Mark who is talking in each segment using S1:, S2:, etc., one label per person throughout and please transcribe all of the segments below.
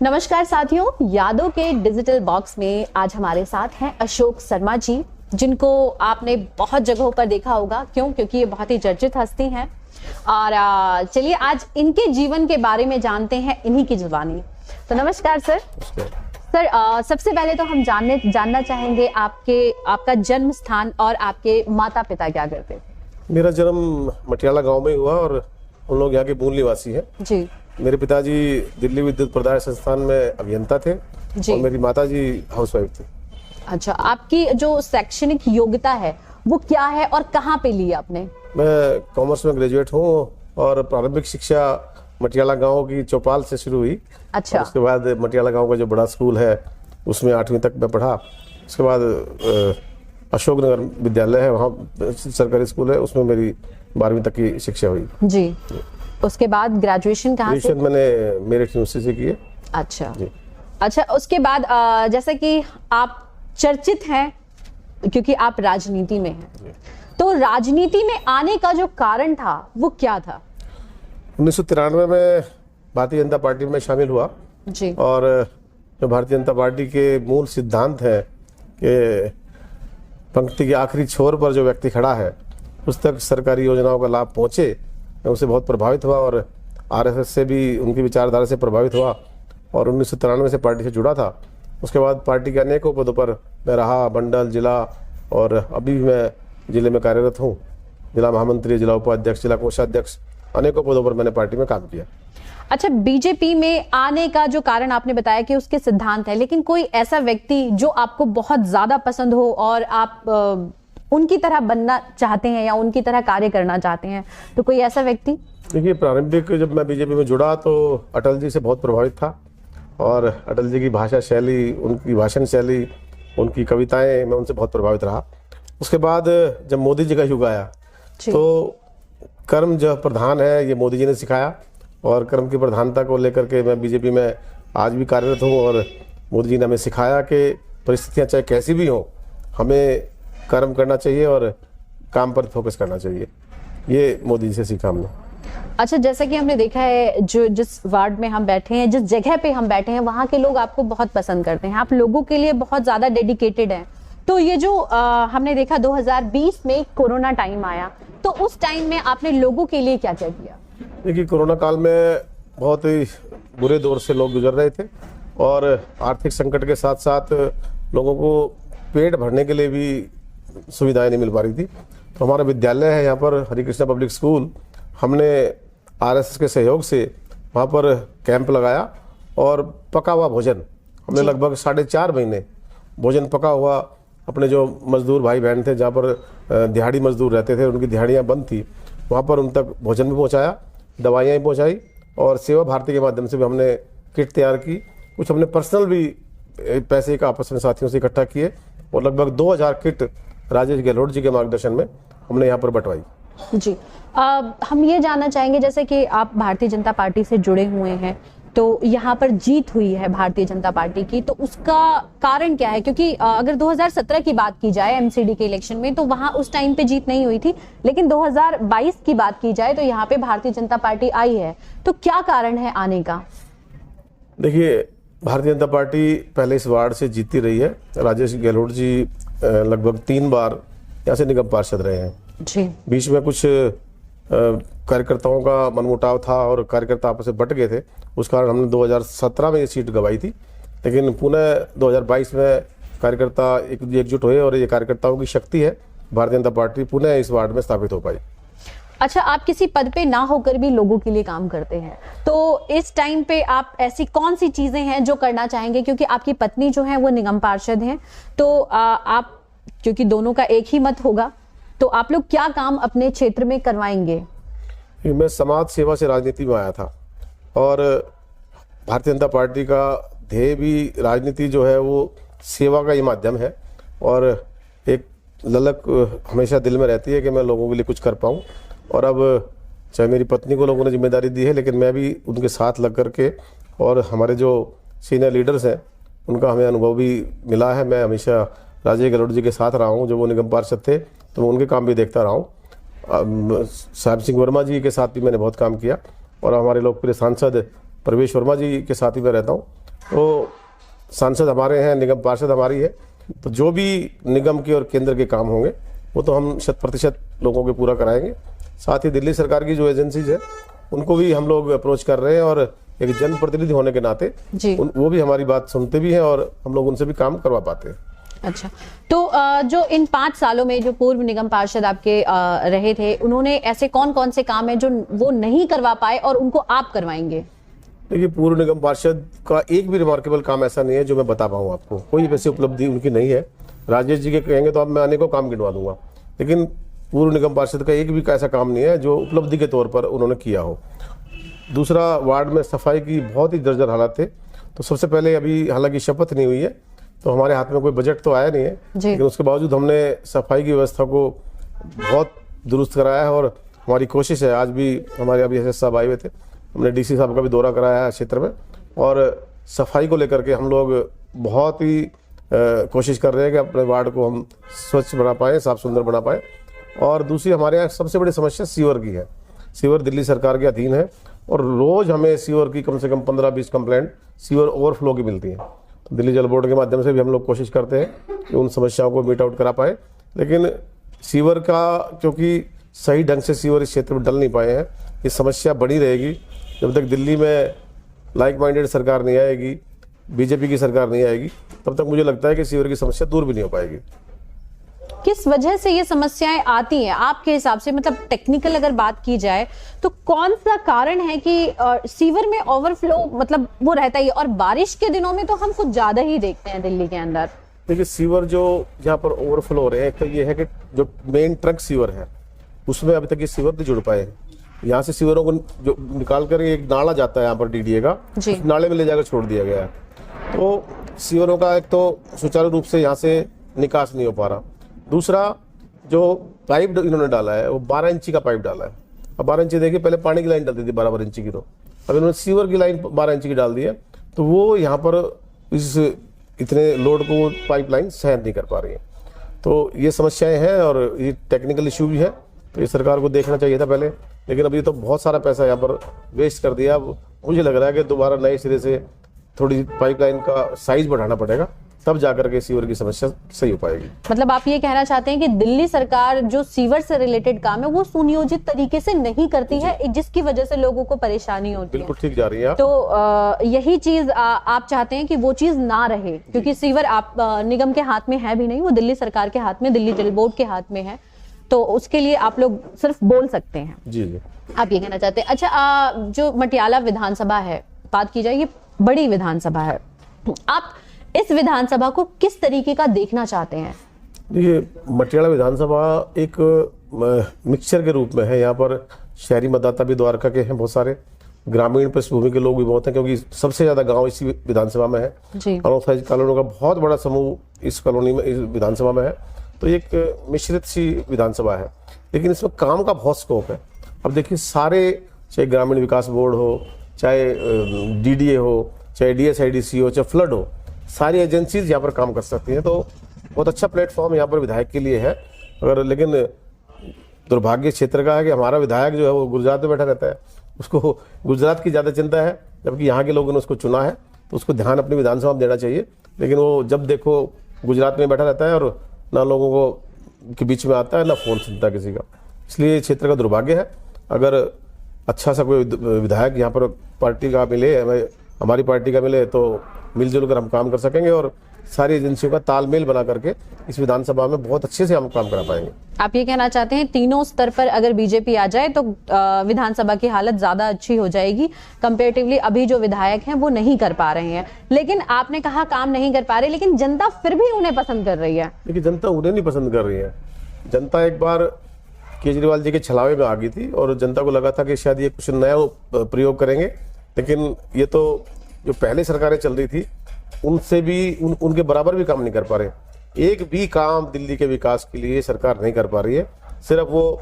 S1: नमस्कार साथियों, यादों के डिजिटल बॉक्स में आज हमारे साथ हैं अशोक शर्मा जी, जिनको आपने बहुत जगहों पर देखा होगा। क्योंकि ये बहुत ही चर्चित हस्ती हैं। और चलिए आज इनके जीवन के बारे में जानते हैं इन्हीं की जुबानी। तो नमस्कार सर। सर सबसे पहले तो हम जानना चाहेंगे आपका जन्म स्थान और आपके माता पिता क्या करते थे।
S2: मेरा जन्म मटियाला गांव में हुआ और उन लोग यहाँ के मूल निवासी हैं
S1: जी।
S2: मेरे पिताजी दिल्ली विद्युत प्रदाय संस्थान में अभियंता थे और मेरी माताजी हाउसवाइफ थी।
S1: अच्छा, आपकी जो शैक्षणिक योग्यता है वो क्या है और कहाँ पे ली आपने?
S2: मैं कॉमर्स में ग्रेजुएट हूँ और प्रारंभिक शिक्षा मटियाला गांव की चौपाल से शुरू हुई।
S1: अच्छा।
S2: उसके बाद मटियाला गांव का जो बड़ा स्कूल है उसमें 8वीं तक मैं पढ़ा। उसके बाद अशोकनगर विद्यालय है, वहाँ सरकारी स्कूल है, उसमें मेरी 12वीं तक की शिक्षा हुई
S1: जी। उसके बाद ग्रेजुएशन कहाँ से?
S2: मैंने मेरठ यूनिवर्सिटी से की है।
S1: अच्छा जी। अच्छा, उसके बाद जैसे कि आप चर्चित हैं क्योंकि आप राजनीति में हैं, तो राजनीति में आने का जो कारण था वो क्या था?
S2: 1993 में भारतीय जनता पार्टी में शामिल हुआ
S1: जी।
S2: और जो भारतीय जनता पार्टी के मूल सिद्धांत है कि पंक्ति के आखिरी छोर पर जो व्यक्ति खड़ा है उस तक सरकारी योजनाओं का लाभ पहुंचे, मैं उससे बहुत प्रभावित हुआ और आरएसएस से भी उनकी विचारधारा से प्रभावित हुआ और 1993 से पार्टी से जुड़ा था। उसके बाद पार्टी के अनेकों पदों पर मैं रहा, मंडल, जिला और अभी भी मैं जिले में कार्यरत हूँ। जिला महामंत्री, जिला उपाध्यक्ष, जिला कोषाध्यक्ष, अनेकों पदों पर मैंने पार्टी में काम किया।
S1: अच्छा, बीजेपी में आने का जो कारण आपने बताया कि उसके सिद्धांत है, लेकिन कोई ऐसा व्यक्ति जो आपको बहुत ज्यादा पसंद हो और आप उनकी तरह बनना चाहते हैं या उनकी तरह कार्य करना चाहते हैं, तो कोई ऐसा व्यक्ति?
S2: देखिए, प्रारंभिक जब मैं बीजेपी में जुड़ा तो अटल जी से बहुत प्रभावित था और अटल जी की भाषा शैली, उनकी भाषण शैली, उनकी कविताएं, मैं उनसे बहुत प्रभावित रहा। उसके बाद जब मोदी जी का युग आया तो कर्म जो प्रधान है ये मोदी जी ने सिखाया और कर्म की प्रधानता को लेकर के मैं बीजेपी में आज भी कार्यरत हूँ और मोदी जी ने हमें सिखाया कि परिस्थितियाँ चाहे कैसी भी हों, हमें कर्म करना चाहिए और काम पर फोकस करना चाहिए। ये मोदी जी से सीखा हमने।
S1: अच्छा, जैसा कि हमने देखा है जो जिस वार्ड में हम बैठे हैं, जिस जगह पे हम बैठे हैं, वहाँ के लोग आपको बहुत पसंद करते हैं, आप लोगों के लिए बहुत ज्यादा डेडिकेटेड हैं। तो ये जो हमने देखा 2020 में कोरोना टाइम आया, तो उस टाइम में आपने लोगों के लिए क्या क्या किया?
S2: देखिए, कोरोना काल में बहुत ही बुरे दौर से लोग गुजर रहे थे और आर्थिक संकट के साथ साथ लोगों को पेट भरने के लिए भी सुविधाएं नहीं मिल पा रही थी। तो हमारा विद्यालय है यहाँ पर, हरिकृष्णा पब्लिक स्कूल, हमने आरएसएस के सहयोग से वहाँ पर कैंप लगाया और पका हुआ भोजन हमने लगभग 4.5 महीने भोजन पका हुआ अपने जो मजदूर भाई बहन थे, जहाँ पर दिहाड़ी मजदूर रहते थे, उनकी दिहाड़ियाँ बंद थी, वहाँ पर उन तक भोजन भी पहुँचाया, दवाइयाँ भी पहुँचाई और सेवा भारती के माध्यम से भी हमने किट तैयार की। कुछ हमने पर्सनल भी पैसे का आपस में साथियों से इकट्ठा किए और लगभग 2000 किट राजेश गहलोत जी के मार्गदर्शन में हमने यहाँ पर बंटवाई।
S1: जी। हम ये जानना चाहेंगे, जैसे कि आप भारतीय जनता पार्टी से जुड़े हुए हैं, तो यहाँ पर जीत हुई है भारतीय जनता पार्टी की, तो उसका कारण क्या है? क्योंकि अगर 2017 की बात की जाए एमसीडी के इलेक्शन में, तो वहां उस टाइम पे जीत नहीं हुई थी, लेकिन 2022 की बात की जाए तो यहाँ पे भारतीय जनता पार्टी आई है, तो क्या कारण है आने का?
S2: देखिए, भारतीय जनता पार्टी पहले इस वार्ड से जीती रही है। राजेश गहलोत जी लगभग 3 बार यहाँ से निगम पार्षद रहे हैं
S1: जी।
S2: बीच में कुछ कार्यकर्ताओं का मनमुटाव था और कार्यकर्ता आपस में बट गए थे, उस कारण हमने 2017 में ये सीट गंवाई थी, लेकिन पुनः 2022 में कार्यकर्ता एकजुट हुए और ये कार्यकर्ताओं की शक्ति है, भारतीय जनता पार्टी पुनः इस वार्ड में स्थापित हो पाई।
S1: अच्छा, आप किसी पद पे ना होकर भी लोगों के लिए काम करते हैं, तो इस टाइम पे आप ऐसी कौन सी चीजें हैं जो करना चाहेंगे? क्योंकि आपकी पत्नी जो है वो निगम पार्षद हैं, तो आप, क्योंकि दोनों का एक ही मत होगा, तो आप लोग क्या काम अपने क्षेत्र में करवाएंगे?
S2: मैं समाज सेवा से राजनीति में आया था और भारतीय जनता पार्टी का ध्येय भी, राजनीति जो है वो सेवा का ही माध्यम है और एक ललक हमेशा दिल में रहती है कि मैं लोगों के लिए कुछ कर पाऊँ। और अब चाहे मेरी पत्नी को लोगों ने जिम्मेदारी दी है, लेकिन मैं भी उनके साथ लग करके, और हमारे जो सीनियर लीडर्स हैं उनका हमें अनुभव भी मिला है। मैं हमेशा राजेश गहलोत जी के साथ रहा हूँ, जो वो निगम पार्षद थे, तो मैं उनके काम भी देखता रहा हूँ। साहिब सिंह वर्मा जी के साथ भी मैंने बहुत काम किया और हमारे लोकप्रिय सांसद प्रवेश वर्मा जी के साथ ही मैं रहता हूँ। तो सांसद हमारे हैं, निगम पार्षद हमारी है, तो जो भी निगम के और केंद्र के काम होंगे वो तो हम 100% लोगों के पूरा कराएंगे। साथ ही दिल्ली सरकार की जो एजेंसीज है उनको भी हम लोग अप्रोच कर रहे हैं और एक जनप्रतिनिधि होने के नाते वो भी हमारी बात सुनते भी हैं और हम लोग उनसे भी काम करवा पाते हैं।
S1: अच्छा, तो जो इन 5 सालों में जो पूर्व निगम पार्षद आपके रहे थे, उन्होंने ऐसे कौन कौन से काम है जो वो नहीं करवा पाए और उनको आप करवाएंगे?
S2: देखिए, पूर्व निगम पार्षद का एक भी रिमार्केबल काम ऐसा नहीं है जो मैं बता पाऊँ आपको, कोई वैसी उपलब्धि उनकी नहीं है। राजेश जी के कहेंगे तो अब मैं अनेकों काम गिनवा दूंगा, लेकिन पूर्व निगम पार्षद का एक भी ऐसा काम नहीं है जो उपलब्धि के तौर पर उन्होंने किया हो। दूसरा, वार्ड में सफाई की बहुत ही जर्जर हालत थे, तो सबसे पहले अभी हालांकि शपथ नहीं हुई है तो हमारे हाथ में कोई बजट तो आया नहीं है, लेकिन उसके बावजूद हमने सफाई की व्यवस्था को बहुत दुरुस्त कराया है और हमारी कोशिश है। आज भी हमारे अभी एसएस साहब आए हुए थे, हमने डीसी साहब का भी दौरा कराया है क्षेत्र में और सफाई को लेकर के हम लोग बहुत ही कोशिश कर रहे हैं कि अपने वार्ड को हम स्वच्छ बना पाएँ, साफ सुंदर बना पाएँ। और दूसरी, हमारे यहाँ सबसे बड़ी समस्या सीवर की है। सीवर दिल्ली सरकार के अधीन है और रोज हमें सीवर की कम से कम 15-20 कंप्लेंट सीवर ओवरफ्लो की मिलती है। तो दिल्ली जल बोर्ड के माध्यम से भी हम लोग कोशिश करते हैं कि उन समस्याओं को मीट आउट करा पाए, लेकिन सीवर का क्योंकि सही ढंग से सीवर इस क्षेत्र में डल नहीं पाए हैं, ये समस्या बनी रहेगी जब तक दिल्ली में लाइक माइंडेड सरकार नहीं आएगी, बीजेपी की सरकार नहीं आएगी, तब तक मुझे लगता है कि सीवर की समस्या दूर भी नहीं हो पाएगी।
S1: किस वजह से ये समस्याएं आती हैं आपके हिसाब से? मतलब टेक्निकल अगर बात की जाए तो कौन सा कारण है कि सीवर में ओवरफ्लो मतलब वो रहता ही है, और बारिश के दिनों में तो हम कुछ ज्यादा ही देखते हैं दिल्ली के अंदर?
S2: देखिए, सीवर जो जहाँ पर ओवरफ्लो हो रहे हैं, तो ये है कि जो मेन ट्रक सीवर है उसमें अभी तक ये सीवर नहीं जुड़ पाए हैं। यहाँ से सीवरों को जो निकाल कर एक नाला जाता है यहाँ पर डीडीए का, उस नाले में ले जाकर छोड़ दिया गया है, तो सीवरों का एक तो सुचारू रूप से यहाँ से निकास नहीं हो पा रहा। दूसरा, जो पाइप इन्होंने डाला है वो 12 इंची का पाइप डाला है। अब 12 इंची देखिए, पहले पानी की लाइन डलती थी 12 इंची की, तो अब इन्होंने सीवर की लाइन 12 इंची की डाल दी है, तो वो यहाँ पर इस इतने लोड को पाइप लाइन सहन नहीं कर पा रही है। तो ये समस्याएं हैं और ये टेक्निकल इश्यू भी है, तो ये सरकार को देखना चाहिए था पहले, लेकिन अभी तो बहुत सारा पैसा यहाँ पर वेस्ट कर दिया। अब मुझे लग रहा है कि दोबारा नए सिरे से थोड़ी पाइपलाइन का साइज बढ़ाना पड़ेगा, तब जाकर के सीवर की समस्या सही हो पाएगी।
S1: मतलब आप ये कहना चाहते हैं कि दिल्ली सरकार जो सीवर से रिलेटेड काम है वो सुनियोजित तरीके से नहीं करती है, जिसकी वजह से लोगों को परेशानी होती है।
S2: बिल्कुल ठीक जा रही है।
S1: तो यही चीज आप चाहते हैं कि वो चीज ना रहे, क्योंकि सीवर आप निगम के हाथ में है भी नहीं, वो दिल्ली सरकार के हाथ में, दिल्ली जल बोर्ड के हाथ में है, तो उसके लिए आप लोग सिर्फ बोल सकते हैं।
S2: जी जी,
S1: आप ये कहना चाहते हैं। अच्छा, जो मटियाला विधानसभा है, बात की जाए, ये बड़ी विधानसभा है, आप इस विधानसभा को किस तरीके का देखना चाहते हैं?
S2: देखिए, मटियाला विधानसभा एक मिक्सचर के रूप में है। यहाँ पर शहरी मतदाता भी द्वारका के हैं बहुत सारे, ग्रामीण पृष्ठभूमि के लोग भी बहुत हैं, क्योंकि सबसे ज्यादा गांव इसी विधानसभा में है। अनऑथराइज्ड कॉलोनियों का बहुत बड़ा समूह इस कॉलोनी में, इस विधानसभा में है, तो एक मिश्रित सी विधानसभा है, लेकिन इसमें काम का बहुत स्कोप है। अब देखिए, सारे, चाहे ग्रामीण विकास बोर्ड हो, चाहे डीडीए हो, चाहे डीएसआईडीसी हो, चाहे फ्लड हो, सारी एजेंसीज यहाँ पर काम कर सकती हैं, तो बहुत अच्छा प्लेटफॉर्म यहाँ पर विधायक के लिए है। अगर, लेकिन दुर्भाग्य क्षेत्र का है कि हमारा विधायक जो है वो गुजरात में बैठा रहता है, उसको गुजरात की ज़्यादा चिंता है, जबकि यहाँ के लोगों ने उसको चुना है, तो उसको ध्यान अपनी विधानसभा में देना चाहिए, लेकिन वो जब देखो गुजरात में बैठा रहता है और ना लोगों को के बीच में आता है, ना फोन सुनता किसी का। इसलिए क्षेत्र का दुर्भाग्य है। अगर अच्छा सा कोई विधायक यहाँ पर पार्टी का मिले, हमारी पार्टी का मिले, तो मिलजुल कर हम काम कर सकेंगे और सारी एजेंसियों का तालमेल बना करके इस विधानसभा में बहुत अच्छे से हम काम करा पाएंगे।
S1: आप ये कहना चाहते हैं तीनों स्तर पर अगर बीजेपी आ जाए तो विधानसभा की हालत ज्यादा अच्छी हो जाएगी, कंपैरेटिवली अभी जो विधायक हैं वो नहीं कर पा रहे हैं। लेकिन आपने कहा काम नहीं कर पा रहे, लेकिन जनता फिर भी उन्हें पसंद कर रही है।
S2: देखिए, जनता उन्हें नहीं पसंद कर रही है। जनता एक बार केजरीवाल जी के छलावे में आ गई थी और जनता को लगा था कि शायद ये कुछ नया प्रयोग करेंगे, लेकिन ये तो जो पहले सरकारें चल रही थी उनसे भी उनके बराबर भी काम नहीं कर पा रहे। एक भी काम दिल्ली के विकास के लिए सरकार नहीं कर पा रही है। सिर्फ वो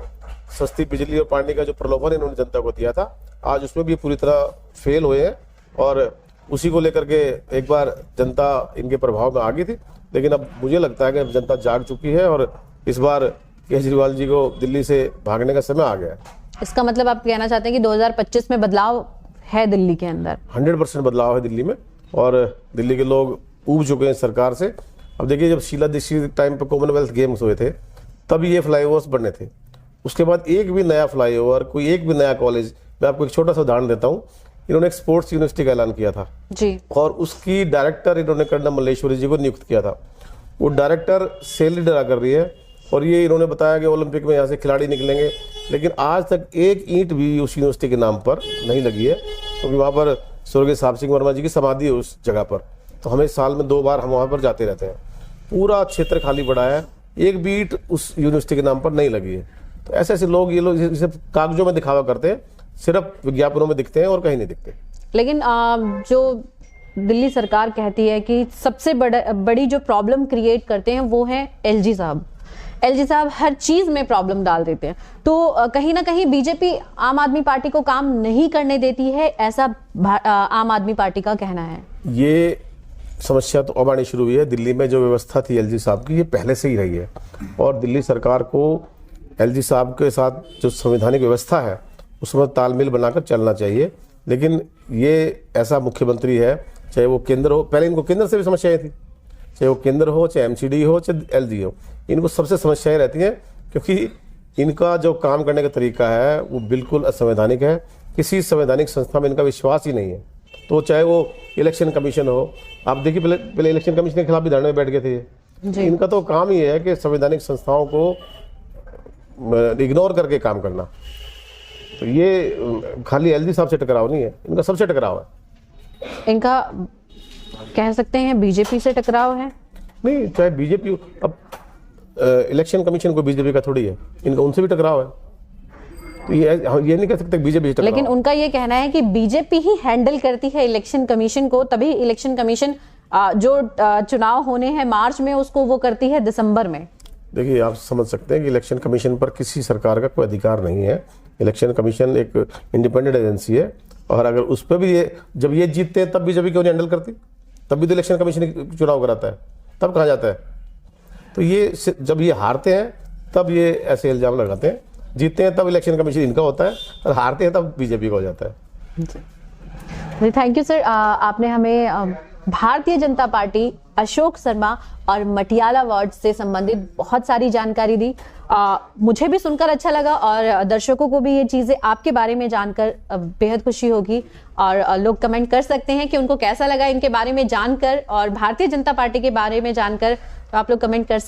S2: सस्ती बिजली और पानी का जो प्रलोभन इन्होंने जनता को दिया था, आज उसमें भी पूरी तरह फेल हुए हैं और उसी को लेकर के एक बार जनता इनके प्रभाव में आ गई थी। लेकिन अब मुझे लगता है कि जनता जाग चुकी है और इस बार केजरीवाल जी को दिल्ली से भागने का समय आ गया है।
S1: इसका मतलब आप कहना चाहते हैं कि 2025 में बदलाव है दिल्ली के अंदर?
S2: 100% बदलाव है दिल्ली में, और दिल्ली के लोग ऊब चुके हैं सरकार से। अब देखिए, जब शीला दीक्षित टाइम पे कॉमनवेल्थ गेम्स हुए थे तब ये फ्लाईओवर्स बने थे। उसके बाद एक भी नया फ्लाईओवर, कोई एक भी नया कॉलेज, मैं आपको एक छोटा सा उदाहरण देता हूँ। इन्होंने एक स्पोर्ट्स यूनिवर्सिटी का ऐलान किया था
S1: जी,
S2: और उसकी डायरेक्टर इन्होंने कर्नल मल्लेश्वरी जी को नियुक्त किया था। वो डायरेक्टर सैलरी डरा कर रही है और ये इन्होंने बताया कि ओलंपिक में यहाँ से खिलाड़ी निकलेंगे, लेकिन आज तक एक ईंट भी उस यूनिवर्सिटी के नाम पर नहीं लगी है, क्योंकि वहाँ पर स्वर्गीय साहब सिंह वर्मा जी की समाधि है उस जगह पर। तो हमें साल में 2 बार हम वहाँ पर जाते रहते हैं। पूरा क्षेत्र खाली पड़ा है, एक भी ईंट उस यूनिवर्सिटी के नाम पर नहीं लगी है। तो ऐसे ऐसे लोग, ये लोग सिर्फ कागजों में दिखावा करते हैं, सिर्फ विज्ञापनों में दिखते हैं और कहीं नहीं दिखते।
S1: लेकिन जो दिल्ली सरकार कहती है कि सबसे बड़ी जो प्रॉब्लम क्रिएट करते हैं वो है एलजी साहब। एलजी साहब हर चीज में प्रॉब्लम डाल देते हैं, तो कहीं ना कहीं बीजेपी आम आदमी पार्टी को काम नहीं करने देती है, ऐसा आम आदमी पार्टी का कहना है।
S2: ये समस्या तो अब आनी शुरू हुई है। दिल्ली में जो व्यवस्था थी एलजी साहब की, ये पहले से ही रही है और दिल्ली सरकार को एलजी साहब के साथ जो संवैधानिक व्यवस्था है उसमें तालमेल बनाकर चलना चाहिए। लेकिन ये ऐसा मुख्यमंत्री है, चाहे वो केंद्र हो, पहले इनको केंद्र से भी समस्याएं थी, चाहे वो केंद्र हो, चाहे एमसीडी हो, चाहे एलजी हो, इनको सबसे समस्याएं रहती हैं, क्योंकि इनका जो काम करने का तरीका है वो बिल्कुल असंवैधानिक है। किसी संवैधानिक संस्था में इनका विश्वास ही नहीं है। तो चाहे वो इलेक्शन कमीशन हो, आप देखिए पहले इलेक्शन कमीशन के खिलाफ भी धरने में बैठ गए थे। इनका तो काम ही है कि संवैधानिक संस्थाओं को इग्नोर करके काम करना। तो ये खाली एलजी साहब से टकराव नहीं है, इनका सबसे टकराव है।
S1: इनका कह सकते हैं बीजेपी से टकराव है।
S2: नहीं, चाहे बीजेपी, अब इलेक्शन कमीशन को बीजेपी का थोड़ी है, इनका उनसे भी टकराव है। तो ये नहीं कह सकते बीजेपी से टकराव।
S1: लेकिन उनका ये कहना है कि बीजेपी ही हैंडल करती है इलेक्शन कमीशन को, तभी इलेक्शन कमीशन जो चुनाव होने हैं मार्च में उसको वो करती है दिसंबर में।
S2: देखिए, आप समझ सकते हैं कि इलेक्शन कमीशन पर किसी सरकार का कोई अधिकार नहीं है। इलेक्शन कमीशन एक इंडिपेंडेंट एजेंसी है और अगर उस पर भी जब ये जीतते हैं तब बीजेपी क्यों नहीं हैंडल करती? तब भी तो इलेक्शन कमीशन चुनाव कराता है, तब कहाँ जाता है? तो ये जब ये हारते हैं तब ये ऐसे इल्जाम लगाते हैं, जीतते हैं तब इलेक्शन कमीशन इनका होता है और हारते हैं तब बीजेपी का हो जाता है।
S1: थैंक यू सर, आपने हमें भारतीय जनता पार्टी, अशोक शर्मा और मटियाला वार्ड से संबंधित बहुत सारी जानकारी दी। मुझे भी सुनकर अच्छा लगा और दर्शकों को भी ये चीजें आपके बारे में जानकर बेहद खुशी होगी। और लोग कमेंट कर सकते हैं कि उनको कैसा लगा इनके बारे में जानकर और भारतीय जनता पार्टी के बारे में जानकर, तो आप लोग कमेंट कर